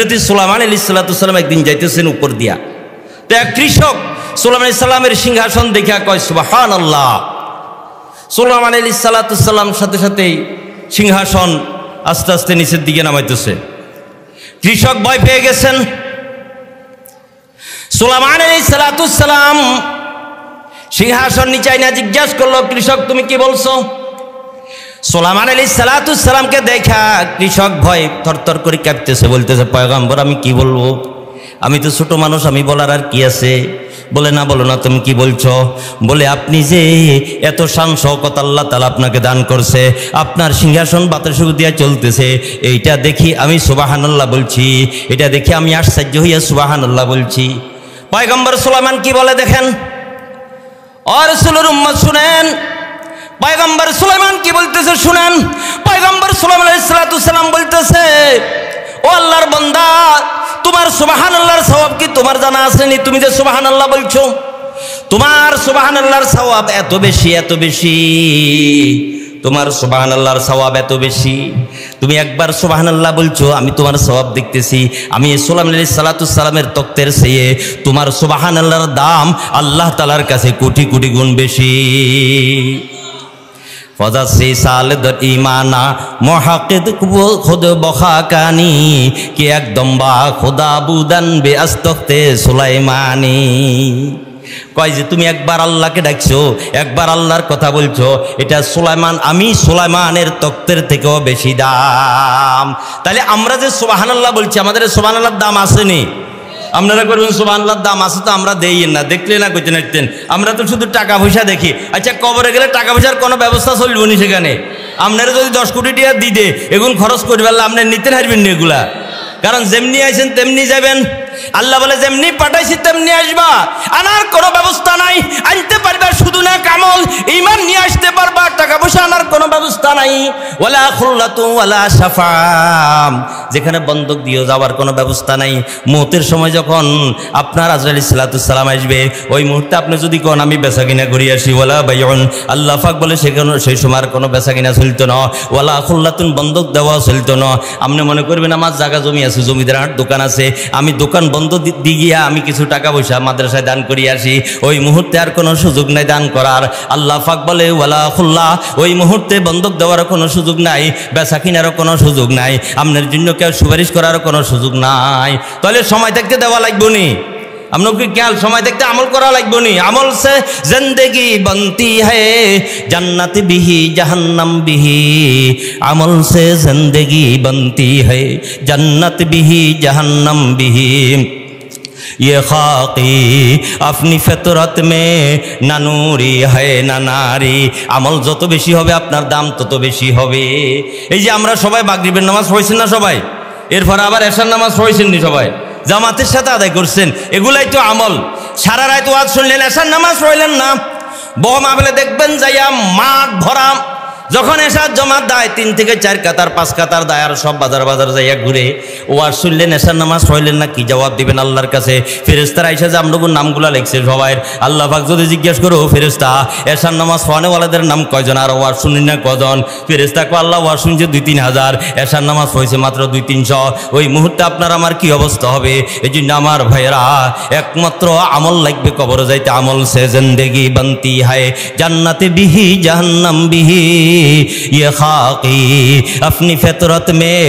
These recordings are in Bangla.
হযরত সুলাইমান আলাইহিস সালাম একদিন যাইতেছেন উপর দিয়া, তো এক কৃষক সুলাইমান আলাইহিস সালামের সিংহাসন দেখা কয় সুবহানাল্লাহ। সুলাইমান আলাইহিস সালাম সাথে সাথেই সিংহাসন আস্তে আস্তে নিচের দিকে নামাইতেছে। কৃষক ভয় পেয়ে গেছেন। সুলাইমান আলাইহিস সালাম সিংহাসন নিচে না জিজ্ঞাসা করলো, কৃষক তুমি কি বলছো? সুলাইমান আলাইহিস সালামকে দেখা কৃষক ভয় থরথর করে কাঁপতেছে, বলতেছে পয়গম্বর আমি কি বলবো, আমি তো ছোট মানুষ, আমি বলার আর কি আছে? বলে না বলো না, তুমি কি বলছো? বলে আপনি যে এত শান শওকত আল্লাহ তাআলা আপনাকে দান করছে, আপনার সিংহাসন বাতাসে দিয়া চলতেছে, এইটা দেখি আমি সুবহানাল্লাহ বলছি, এটা দেখি আমি আশ্চর্য হইয়া সুবহানাল্লাহ বলছি। পয়গম্বর সুলাইমান কি বলে দেখেন, ও রাসূলের উম্মত শুনেন, পয়গম্বর সুলাইমান কি বলতেছে শুনেন। পয়গম্বর সুলাইমান আলাইহিস সালাম বলতেছে, ও আল্লাহর বান্দা, তোমার সুবহানাল্লাহর সওয়াব কি তোমার জানা আসেনি? তুমি যে সুবহানাল্লাহ বলছো, তোমার সুবহানাল্লাহর সওয়াব এত বেশি, এত বেশি, তোমার সুবহানাল্লাহর সওয়াব এত বেশি। তুমি একবার সুবহানাল্লাহ বলছো, আমি তোমার সওয়াব দেখতেছি। আমি সুলাইমান আলাইহিস সালামের তক্তের চেয়ে তোমার সুবহানাল্লাহর দাম আল্লাহ তাআলার কাছে কোটি কোটি গুণ বেশি। ফজাসি সালদ ইমানা মুহাক্কিদ খুদ বখাকানি কি একদম বা খোদা বুদান বে আস্তখতে সুলাইমানি। কয় যে তুমি একবার আল্লাহকে ডাকছো, একবার আল্লাহর কথা বলছো, এটা সুলাইমান, আমি সুলাইমানের তক্তের থেকেও বেশি দাম। তাহলে আমরা যে সুবহানাল্লাহ বলছি, আমাদের সুবহানাল্লাহর দাম আসেনি? আপনারা করবেন সুবহানাল্লাহর দাম আছে তো আমরা দেই না, দেখলে না কইতে নাইতেন, আমরা তো শুধু টাকা পয়সা দেখি। আচ্ছা কবরে গেলে টাকা পয়সার কোনো ব্যবস্থা চলবো নি সেখানে? আপনারা যদি 10 কোটি টাকা দিতে এগুন খরচ করবে, আপনি নিতে হারবেন না এগুলা, কারণ যেমনি আইছেন তেমনি যাবেন। আল্লাহ বলে যেমনি পাঠাইছি তেমনি আসবা, আনার কোনো ব্যবস্থা নাই। আনতে পারবা শুধু না কামল ঈমান নিয়ে আসতে পারবা, টাকা পয়সা আনার কোনো ব্যবস্থা নাই। ওয়ালা খুল্লাতু ওয়ালা শাফাআম, যেখানে বন্ধক দিয়ে যাওয়ার কোনো ব্যবস্থা নাই। মৌতের সময় যখন আপনার আজরাইল আলাইহিস সালাম আসবে, ওই মুহূর্তে আপনি যদি কোন আমি বেচা কিনা করি আসি, ওয়ালা বাইউন, আল্লাহ পাক বলে সেখানে সেই সময় আর কোনো বেচা কিনা চলতো না। ওয়ালা খুল্লাতুন, বন্ধক দেওয়া চলতো না। আপনি মনে করবেন আমার জায়গা জমি আছে, জমিদার হাট দোকান আছে, আমি দোকান বন্ধ দিয়ে গিয়া আমি কিছু টাকা পয়সা মাদ্রাসায় দান করি আসি, ওই মুহূর্তে আর কোনো সুযোগ নাই দান করার। আল্লাহ পাক বলে ওয়ালা খুল্লা, ওই মুহূর্তে বন্ধক দেওয়ারও কোনো সুযোগ নাই, বেচা কিনারও কোনো সুযোগ নাই, আপনার জন্য কেউ সুপারিশ করারও কোনো সুযোগ নাই। তাহলে সময় থাকতে দেওয়া লাগবো নি? আপনাকে খেয়াল, সময় দেখতে আমল করা লাগবে নি। আমল সে জিंदगी बनती है, जन्नत भी जहन्नम भी। আমল সে जिंदगी बनती है, जन्नत भी जहन्नम भी। ये खाकी अपनी फितरत में ना नूरी है ना नारी। আমল যত বেশি হবে আপনার দাম তত বেশি হবে। এই যে আমরা সবাই মাগরিবের নামাজ পড়ছেন না সবাই, এরপর আবার এশার নামাজ পড়ছেন নি সবাই, জামাতের সাথে আদায় করছেন, এগুলাই তো আমল। সারা রাত ওয়াজ শুনলেন, এশার নামাজ পড়লেন না, বম আবেলে দেখবেন যাইয়া মাঠ ভরা। যখন এশার জমাত দেয় 3 থেকে 4 কাতার 5 কাতার দেয়, আর সব বাজার বাজার যাইয়া ঘুরে ওয়াজ শুনলেন, এশার নামাজ পড়লেন না, কি জবাব দিবেন আল্লাহর কাছে? ফেরেশতারা আইসা যে আমনগর নামগুলা লিখছে সবাই, আল্লাহ পাক যদি জিজ্ঞেস করো ফেরেশতা এশার নামাজ পড়ানেওয়ালাদের নাম কয়জন আর ওয়াজ শুনলেন না কজন? ফেরেশতা কো আল্লাহ ওয়াজ শুনছে 2-3 হাজার, এশার নামাজ পড়ছে মাত্র 200-300। ওই মুহূর্তে আপনার আমার কি অবস্থা হবে? এই জন্য আমার ভাইয়েরা, একমাত্র আমল লাগবে কবরে যাইতে। আমল সে জিंदगी बनती है, जन्नत भी जहन्नम भी। ये खाकी अपनी फितरत में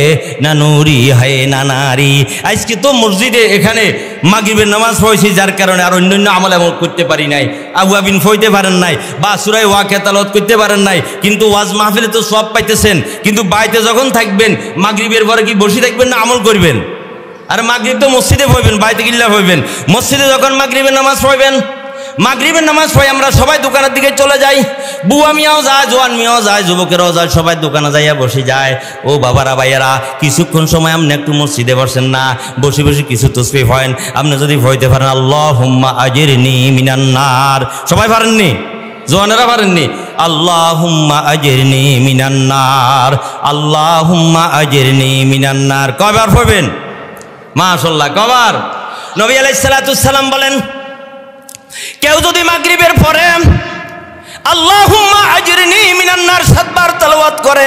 ना नूरी है ना नारी। আজকে তো মসজিদে এখানে মাগরিবের নামাজ পড়ছি, যার কারণে আর অন্যান্য আমল এমন করতে পারি নাই। আবুয়াবিন পড়তে পারেন নাই, বা সূরা ওয়াকিয়া তেলাওয়াত করতে পারেন নাই, কিন্তু ওয়াজ মাহফিলে তো সওয়াব পাইতেছেন। কিন্তু বাড়িতে যখন থাকবেন মাগরিবের পরে কি বসে থাকবেন না আমল করবেন? আর মাগরিব তো মসজিদে পড়বেন, বাড়িতে গিল্লা পড়বেন। মসজিদে যখন মাগরিবের নামাজ পড়বেন, মাগরিবের নামাজ পড়ে আমরা সবাই দোকানের দিকে চলে যাই। বুয়া মিয়াও যায়, জোয়ান মিয়াও যায়, যুবকেরাও যায়, সবাই দোকানে যাইয়া বসে যায়। ও বাবারা ভাইয়ারা, কিছুক্ষণ সময় আপনি একটু মসজিদে বসেন না, বসে বসে কিছু তসবিহ পড়েন। আপনি যদি পড়তে পারেন আল্লাহুম্মা আজিরনি মিনান নার, সবাই পারেননি? জোয়ানেরা পারেননি? আল্লাহুম্মা আজিরনি মিনান নার, আল্লাহুম্মা আজিরনি মিনান নার। কয়বার পড়বেন? মাশাআল্লাহ, কয়বার? নবী আলাইহিস সালাম বলেন, কেউ যদি মাগরিবের পরে আল্লাহুম্মা আজরিনি মিনান নার 7 বার তেলাওয়াত করে,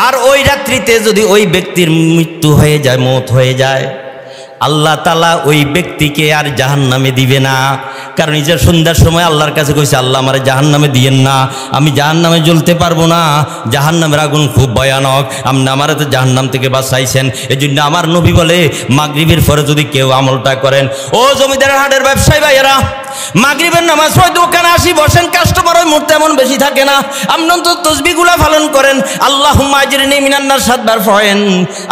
আর ওই রাত্রিতে যদি ওই ব্যক্তির মৃত্যু হয়ে যায়, মওত হয়ে যায়, আল্লাহ তাআলা ওই ব্যক্তিকে আর জাহান্নামে দিবে না। কারণ নিজের সন্ধ্যার সময় আল্লাহর কাছে কইছে, আল্লাহ আমারে জাহান্নামে দিয়েন না, আমি জাহান্নামে জ্বলতে পারবো না, জাহান্নামের আগুন খুব ভয়ানক, আপনি আমারে তো জাহান্নাম থেকে বাঁচাইছেন। এই জন্য আমার নবী বলে মাগরিবের পরে যদি কেউ আমলটা করেন, ও জমিদারের হাটের ব্যবসায়ী ভাইয়েরা, মাগরিবের নামাজ পড়ে দোকানে আসি বসেন, কাস্টমার ওই মুহূর্তে এমন বেশি থাকে না, আপনি তো তসবিহগুলা পালন করেন, আল্লাহুম্মা আজরিনি মিনান নার 7 বার পড়েন,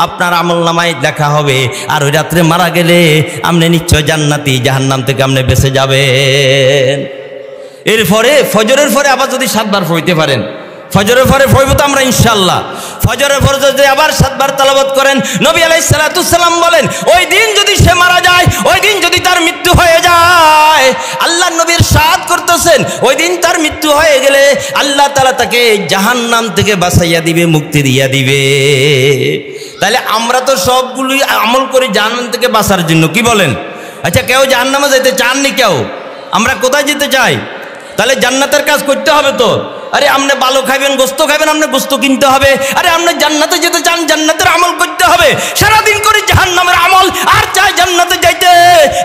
আপনার আমলনামায় লেখা হবে। আর ওই রাত্রে মারা গেলে আপনি নিশ্চয় জান্নাতি, জাহান্নাম থেকে আপনি বেঁচে যাবেন। এরপরে ফজরের পরে আবার যদি 7 বার পড়তে পারেন, ফজরের পরে পড়ব তো আমরা ইনশাআল্লাহ, ফজরের পরে যদি আবার 7 বার তেলাওয়াত করেন, নবী আলাইহিস সালাতু সালাম বলেন ওই দিন যদি সে মারা যায়, ওই দিন যদি তার মৃত্যু হয়ে যায়, আল্লাহ নবীর সাদ করতেছেন ওই দিন তার মৃত্যু হয়ে গেলে আল্লাহ তাআলা তাকে জাহান্নাম থেকে বাঁচাইয়া দিবে, মুক্তি দিয়া দিবে। তাহলে আমরা তো সবগুলোই আমল করি জাহান্নাম থেকে বাঁচার জন্য, কি বলেন? আচ্ছা, কেউ জাহান্নামে যেতে চাননি, কেউ আমরা কোথায় যেতে চাই? তাহলে জান্নাতের কাজ করতে হবে তো। আরে আপনি ভালো খাবেন, গোস্ত খাবেন, আপনি গোস্ত কিনতে হবে। আরে আপনি জান্নাতে যেতে চান, জান্নাতের আমল করতে হবে। সারাদিন করে জাহান্নামের আমল আর চাই জান্নাতে যাইতে।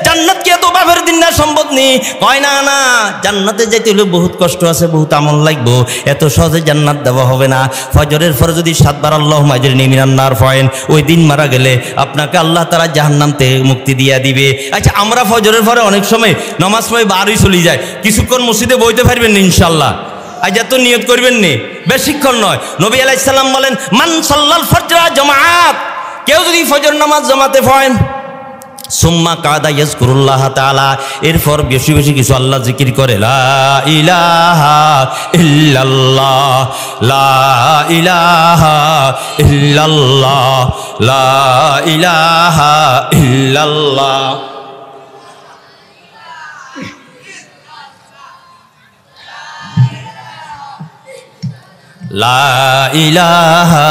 জান্নাত কি এত বাপের দিন না সম্ভব নেই? কয় না না, জান্নাতে যাইতে হলে বহুত কষ্ট আছে, বহুত আমল লাগবো, এত সহজে জান্নাত দেওয়া হবে না। ফজরের পরে যদি 7 বার আল্লাহুম্মা আজরিনি মিনান নার পড়েন, ওই দিন মারা গেলে আপনাকে আল্লাহ তাআলা জাহান্নাম থেকে মুক্তি দিয়া দিবে। আচ্ছা, আমরা ফজরের পরে অনেক সময় নামাজ পড়ে বাড়ি চলে যায়, কিছুক্ষণ মসজিদে বইতে পারবেন না ইনশাআল্লাহ? আজ এত নিয়ত করবেন নি, বেশিক্ষণ নয়। নবী আলাইহিস সালাম বলেন মান সাল্লাল ফজরা জামাআত, কেউ যদি ফজর নামাজ জামাতে পড়েন, সুম্মা কাদা ইয়াজকুরুল্লাহ তাআলা, এরপর বেশি বেশি কিছু আল্লাহ জিকির করে, লা ইলাহা ইল্লাল্লাহ, লা ইলাহা ইল্লাল্লাহ, লা ইলাহা ইল্লাল্লাহ। লা ইলাহা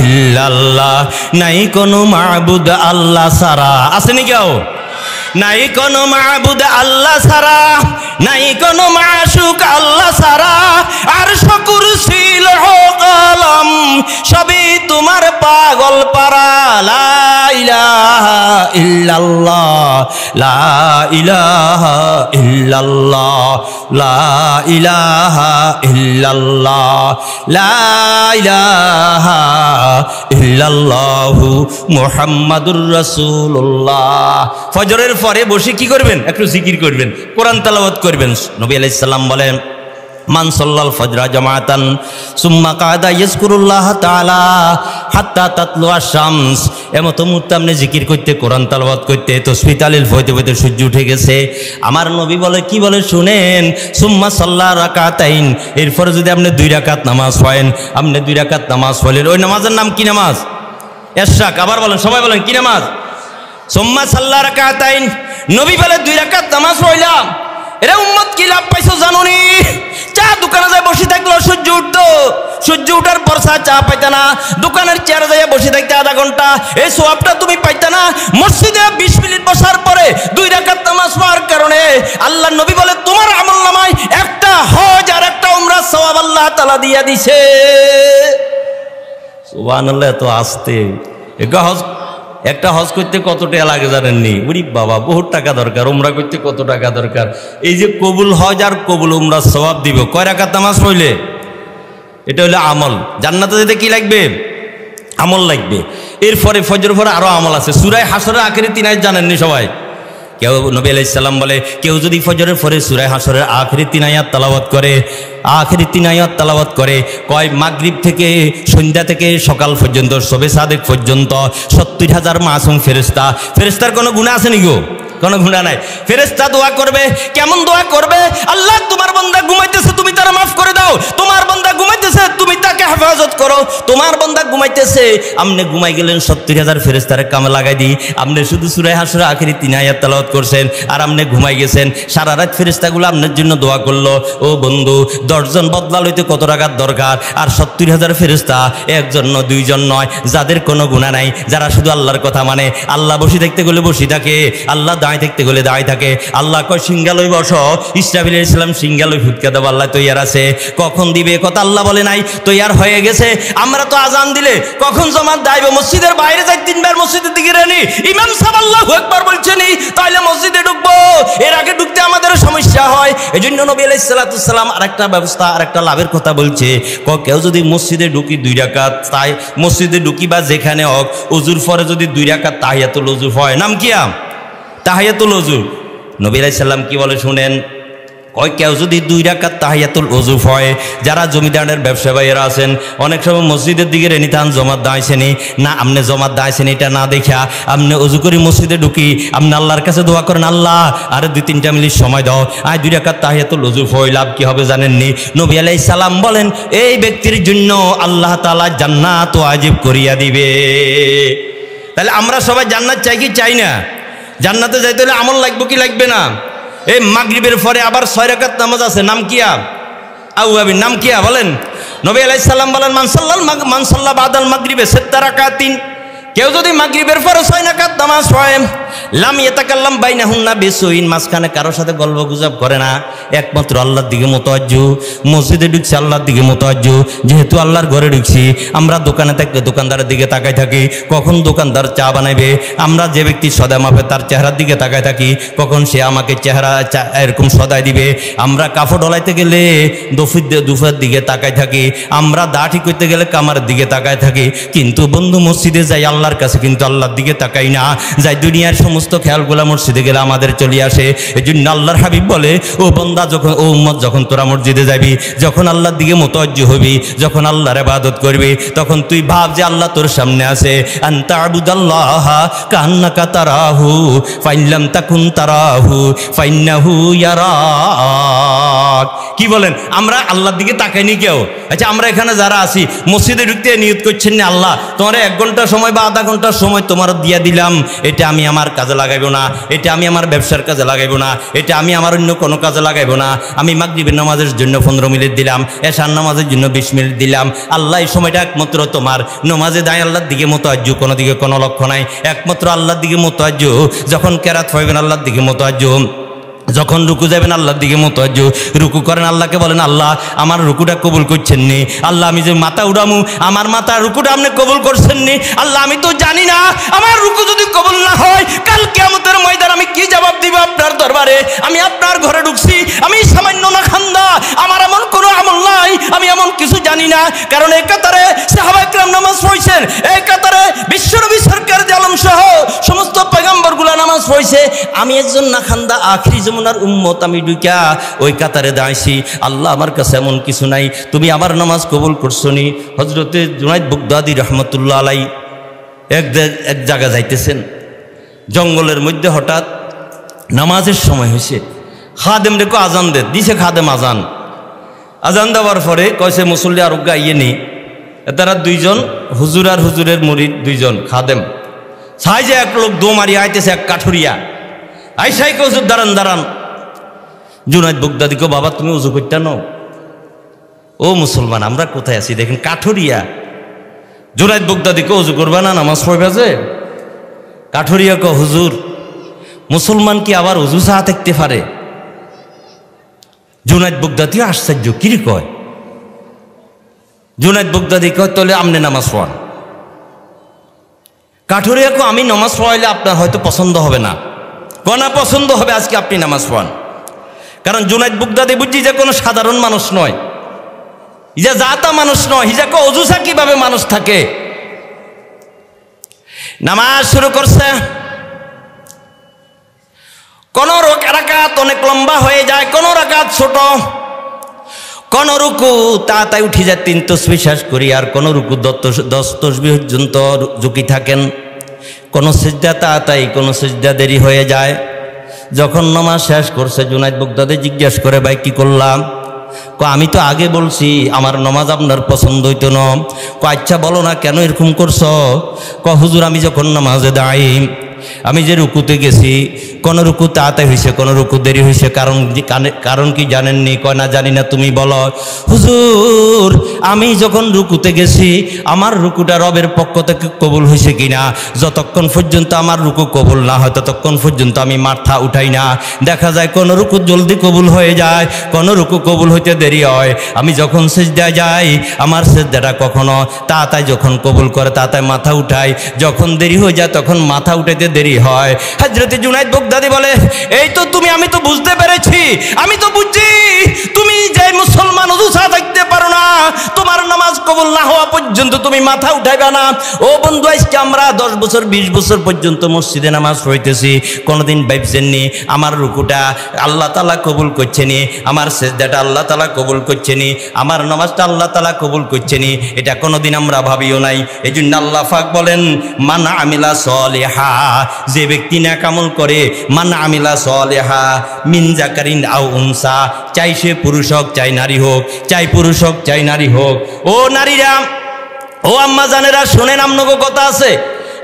ইল্লাল্লাহ, নাই কোনো মাবুদ আল্লাহ ছাড়া, আসেনি কেউ? নাই কোনো মাবুদ আল্লাহ ছাড়া, নাই কোনো মাশুক আল্লাহ ছাড়া, আর কুরসি লৌহ কলম সবই তোমার পাগল পারা। লা ইলাহা ইল্লাল্লাহ, লা ইলাহা ইল্লাল্লাহ, লা ইলাহা ইল্লাল্লাহ, লা ইলাহা ইল্লাল্লাহু মুহাম্মাদুর রাসূলুল্লাহ। ফজরের পরে বসে কি করবেন? একটু জিকির করবেন, কোরআন তেলাওয়াত করবেন। নবী আলাইহিস সালাম বলেন মান সাল্লাল ফজরা জামাআতান সুম্মা কাদা ইয়াজকুরুল্লাহ তাআলা হাত্তা তাতলুআ শামস, এমত মুহূর্তে আপনি জিকির করতে, কোরআন তেলাওয়াত করতে, তাসবিহ তাহলিল পড়তে পড়তে সূর্য উঠে গেছে। আমার নবী বলে, কি বলে শুনেন, সুম্মা সাল্লা রাকাতাইন, এরপরে যদি আপনি 2 রাকাত নামাজ পড়েন, আপনি 2 রাকাত নামাজ পড়লেন, ওই নামাজের নাম কি নামাজ? ইশরাক। আবার বলেন, সবাই বলেন, কি নামাজ? সুম্মা সাল্লা রাকাতাইন, নবী বলে 2 রাকাত নামাজ পড়লাম। এরা উম্মত কি লাভ পাইছো জানুনি? চা দোকানে যায় বসে থাকলো, সূর্য উঠতো, সূর্য উঠার পর চা পাইতা না, দোকানের চেয়ারে যায় বসে থাকতে আধা ঘন্টা, এই সওয়াবটা তুমি পাইতা না। মসজিদে 20 মিনিট বসার পরে 2 রাকাত নামাজ পড়ার কারণে আল্লাহ নবী বলে তোমার আমলনামায় একটা হজ আর একটা উমরার সওয়াব আল্লাহ তাআলা দিয়া দিছে। সুবহানাল্লাহ। এত আসতে একটা হজ করতে কত টাকা লাগে জানেননি? উরি বাবা, বহুত টাকা দরকার। উমরা করতে কত টাকা দরকার? এই যে কবুল হজ আর কবুল উমরার সওয়াব দিব, কয় রাকাত নামাজ পড়লে? এটা হলো আমল। জান্নাতে যেতে কি লাগবে? আমল লাগবে। এরপরে ফজর পরে আরো আমল আছে। সূরা হাশরের আখেরি 3 আয়াত জানেননি সবাই? কেউ নবী আলাইহিস সালাম বলে, কেউ যদি ফজরের পরে সূরা হাশরের আখেরি 3 আয়াত তেলাওয়াত করে, আখেরি 3 আয়াত তেলাওয়াত করে, কয় মাগরিব থেকে সন্ধ্যা থেকে সকাল পর্যন্ত, শবে সাদেক পর্যন্ত 70,000 মাসুম ফেরেশতা। ফেরেশতার কোনো গুনাহ আছে নি গো? কোনো গুনাহ নাই। ফেরেশতা দোয়া করবে। কেমন দোয়া করবে? আল্লাহ তোমার বান্দা ঘুমাইতেছে, তুমি তার মাফ করে দাও। তোমার বান্দা ঘুমাইতেছে, তুমি তাকে হেফাজত করো। তোমার বান্দা ঘুমাইতেছে, আপনি ঘুমাই গেলেন, 70,000 ফেরেশতারে কামে লাগাই দিই। আপনি শুধু সূরা হাশরের আখেরি 3 আয়াত তেলাওয়াত করছেন আর আপনি ঘুমাই গেছেন। সারা রাত ফেরেশতাগুলো আপনার জন্য দোয়া করলো। ও বন্ধু, 10 জন বদলা লইতে কত টাকার দরকার? আর 70,000 ফেরেশতা, একজন নয়, 2 জন নয়, যাদের কোনো গুনাহ নাই, যারা শুধু আল্লাহর কথা মানে, আল্লাহ বসে দেখতে গেলে বসে থাকে, আল্লাহ দাঁড়িয়ে থাকতে গেলে দাঁড়িয়ে থাকে। আল্লাহ কয় সিঙ্গালই বসো। ইসরাফিল আলাইহিস সালাম সিঙ্গালই ফুটকে দেব, আল্লাহ তৈয়ার আছে। কখন দিবে কথা আল্লাহ বলে নাই, তৈয়ার হয়ে গেছে। আমরা তো আজান দিলে কখন জামাত দাইব, মসজিদের বাইরে যাই তিনবার মসজিদের দিকে রেনি, ইমাম সাহেব আল্লাহু আকবার বলছেনি, তাইলে মসজিদে ঢুকবো, এর আগে ঢুকতে আমাদের সমস্যা হয়। এজন্য নবী আলাইহিস সালাম আরেকটা ব্যবস্থা, আরেকটা লাভের কথা বলছে, কেউ যদি মসজিদে ঢুকি 2 রাকাত, তাই মসজিদে ঢুকি বা যেখানে হোক ওযুর পরে যদি 2 রাকাত তাহিয়াতুল ওযু হয়, নাম কি তাহিয়াতুল ওযু। নবী আলাইহিস সালাম কি বলে শুনেন, কেউ যদি 2 রাকাত তাহিয়াতুল ওযু হয়, যারা জমিদারের ব্যবসা ভাইয়েরা আছেন, অনেক সময় মসজিদের দিকে রেনিতান জমাত দাঁড়াইছেনি না, আপনি জমাত দাঁড়াইছেন এটা না দেখা আপনি ওযু করে মসজিদে ঢুকি, আপনি আল্লাহর কাছে দোয়া করেন, আল্লাহ আরে 2-3টা মিনিট সময় দাও, 2 রাকাত তাহিয়াতুল ওযু হয়, লাভ কি হবে জানেননি? নবী আলাইহিস সালাম বলেন এই ব্যক্তির জন্য আল্লাহ তাআলা জান্নাত ওয়াজিব করিয়া দিবে। তাহলে আমরা সবাই জান্নাত চাই কি চাই না? জান্নাতে যাইতে হলে আমল লাগবে কি লাগবে না? এই মাগরিবের পরে আবার 6 রাকাত নামাজ আছে, নাম কিয়া আউয়াবিন, নাম কিয়া বলেন? নবী আলাইহিস সালাম বলেন মান সাল্লা বাদাল মাগরিবে 6 রাকাতিন, কেউ যদি মাগরিবের পরে 6 রাকাত নামাজ পড়ে, লাম ইয়াতাকাল্লাম বাইনাহুন্না বিসুইন, মাঝখানে কারোর সাথে গল্প গুজব করে না, একমাত্র আল্লাহর দিকে মুতাওয়াজ্জু, মসজিদে ঢুকছি আল্লাহর দিকে মুতাওয়াজ্জু। যেহেতু আল্লাহর ঘরে ঢুকছি, আমরা দোকানে থাকলে দোকানদারের দিকে তাকাই থাকি, কখন দোকানদার চা বানাইবে, আমরা যে ব্যক্তি সদায় মাপে তার চেহারার দিকে তাকাই থাকি, কখন সে আমাকে চেহারা এরকম সদায় দিবে। আমরা কাপড় ডলাইতে গেলে দুফের দিকে তাকাই থাকি, আমরা দা ঠিক করতে গেলে কামারের দিকে তাকাই থাকি, কিন্তু বন্ধু মসজিদে যাই আল্লাহর কাছে কিন্তু আল্লাহর দিকে তাকাই না, যাই দুনিয়ার সমস্ত খেয়ালগুলা মসজিদে গেলে আমাদের চলে আসে। এই জন্য আল্লাহর হাবিব বলে, ও বান্দা যখন, ও উম্মত যখন তোরা মসজিদে যাবি, যখন আল্লাহর দিকে মুতাওয়াজ্জু হবি, যখন আল্লাহর ইবাদত করবি, তখন তুই ভাব যে আল্লাহ তোর সামনে আছে। আনতা আবুদাল্লাহা কান্নাকা তারাহু ফাইন লাম তাকুন তারাহু ফাইন্নাহু ইয়ারাক। কি বলেন? আমরা আল্লাহর দিকে তাকাইনি কেউ। আচ্ছা, আমরা এখানে যারা আছি মসজিদে ঢুকতে নিয়ত করছেন না, আল্লাহ তোমার 1 ঘন্টা সময় বা আধা ঘন্টার সময় তোমার দিয়া দিলাম, এটা আমি আমার কাজে লাগাইব না, এটা আমি আমার ব্যবসার কাজে লাগাইব না, এটা আমি আমার অন্য কোনো কাজে লাগাইব না, আমি মাগরিবের নামাজের জন্য 15 মিনিট দিলাম, এশার নামাজের জন্য 20 মিনিট দিলাম, আল্লাহ এই সময়টা একমাত্র তোমার। নমাজে দাঁড়িয়ে আল্লাহর দিকে মুতাওয়াজ্জু, কোনো দিকে কোনো লক্ষ্য নাই, একমাত্র আল্লাহর দিকে মুতাওয়াজ্জু। যখন কেরাত পড়বেন আল্লাহর দিকে মুতাওয়াজ্জু, যখন রুকু যাবেন আল্লাহর দিকে মুতাওয়াজ্জু, রুকু করেন আল্লাহকে বলেন, আল্লাহ আমার রুকুটা কবুল করছেন নি, আল্লাহ আমি যে মাথা উড়ামু আমার মাথা রুকুটা আপনি কবুল করছেন নি, আল্লাহ আমি তো জানি না আমার রুকু যদি কবুল না হয় কাল কিয়ামতের ময়দান আমি কি জবাব দিব আপনার দরবারে? আমি আপনার ঘরে ঢুকছি, আমি সামান্য না খান্দা, আমার এমন কোনো আমল নাই, আমি এমন কিছু জানি না। কারণ এই কাতারে সাহাবায়ে কেরাম নামাজ পড়ছেন, এই কাতারে বিশ্বনবী সরকার আলম সহ সমস্ত পয়গম্বরগুলা নামাজ পড়ছে, আমি একজন না খান্দা আখিরি জমানার উম্মত, আমি ঢুকা ওই কাতারে দাঁড়াইছি। আল্লাহ আমার কাছে এমন কিছু নাই, তুমি আমার নামাজ কবুল করছো নি। হযরতে জুনাইদ বাগদাদী রাহমাতুল্লাহ আলাইহি এক জায়গা যাইতেছেন, জঙ্গলের মধ্যে হঠাৎ নামাজের সময় হয়েছে, খাদেম রেখো আজান দিছে, খাদেম আজান দেওয়ার পরে কয়েছে মুসল্লি আর গাইয়ে নি, তারা 2 জন হুজুর আর হুজুরের মুরিদ 2 জন খাদেম, ছাই যে এক লোক দো মারি আইতেছে, এক কাঠুরিয়া আইসাই কে হুজুর দাঁড়ান দাঁড়ান। জুনাইদ বাগদাদী কো, বাবা তুমি উজু করতে নাও। ও মুসলমান আমরা কোথায় আছি দেখেন, কাঠুরিয়া। জুনাইদ বাগদাদী কো, উজু করবে না, নামাজ পড়বে যে? কাঠুরিয়া কো, হুজুর মুসলমান কি আবার উজু ছাড়া থাকতে পারে? জুনাইদ বাগদাদী আশ্চর্য, কি কয়? জুনাইদ বাগদাদী কয়, তাহলে আপনি নামাজ পড়ান। কাঠুরিয়া কো, আমি নামাজ পড়াইলে আপনার হয়তো পছন্দ হবে না। কনা পছন্দ হবে, আজকে আপনি নামাজ পড়ান। কারণ জুনাইদ বাগদাদী বুঝছি যে কোনো সাধারণ মানুষ নয়, ইজা জাতা মানুষ নয়, হিজাকে অজুসা কিভাবে মানুষ থাকে। নামাজ শুরু করছে, কোন রাকাত অনেক লম্বা হয়ে যায়, কোন রাকাত ছোট, কোন রুকু তাড়াতাড়ি উঠে যায় 3 তাসবিহ শেষ করি, আর কোন রুকু 10 তাসবিহ পর্যন্ত ঝুঁকি থাকেন, কোন সিজদা তাড়াতাড়ি, কোন সিজদা দেরি হয়ে যায়। যখন নামাজ শেষ করছে জুনাইদ বাগদাদী জিজ্ঞেস করে, ভাই কি করলাম? আমি তো আগে বলছি আমার নামাজ আপনার পছন্দ হইতো না। আচ্ছা বলো না কেন এরকম করছো? হুজুর আমি যখন নামাজে দাঁড়াই আমি যে রুকুতে গেছি, কোন রুকু তাড়াতাড়ি হয়েছে, কোন রুকু দেরি হয়েছে, কারণ কি জানেননি? কয় না জানি না, তুমি বলো। হুজুর আমি যখন রুকুতে গেছি আমার রুকুটা রবের পক্ষ থেকে কবুল হয়েছে কিনা, যতক্ষণ পর্যন্ত আমার রুকু কবুল না হয় ততক্ষণ পর্যন্ত আমি মাথা উঠাই না। দেখা যায় কোন রুকু জলদি কবুল হয়ে যায়, কোন রুকু কবুল হইতে দেরি হয়। আমি যখন সিজদায় যাই আমার সিজদাটা কখনো তাড়াতাড়ি যখন কবুল করে তাড়াতাড়ি মাথা উঠাই, যখন দেরি হয়ে যায় তখন মাথা উঠাইতে দেরি হয়। হযরত জুনায়েদ বাগদাদি বলে, এই তো তুমি, আমি তো বুঝতে পেরেছি, আমি তো বুঝছি তুমি যে মুসলমান উজুসা থাকতে পারো না, তোমার নামাজ কবুল না হওয়া পর্যন্ত তুমি মাথা উঠাইবে না। ও বন্ধু, আজকে আমরা 10 বছর 20 বছর পর্যন্ত মসজিদে নামাজ পড়তেছি, কোনোদিন ভাবছেননি আমার রুকুটা আল্লাহ তাআলা কবুল করছেনি, আমার সিজদাটা আল্লাহ তাআলা কবুল করছেনি, আমার নামাজটা আল্লাহ তাআলা কবুল করছেনি? এটা কোনোদিন আমরা ভাবিও নাই। এই জন্য আল্লাহ পাক বলেন, মান আমিলা সলিহা, যে ব্যক্তি নেক আমল করে, মান আমিলা সলিহা মিন যাকারিন আও উনসা, চাই সে পুরুষ হোক চাই নারী হোক, চাই পুরুষ হোক চাই নারী হোক। ও নারীরা, ও আম্মা জানেরা, শুনেন, আপনাকে কথা আছে।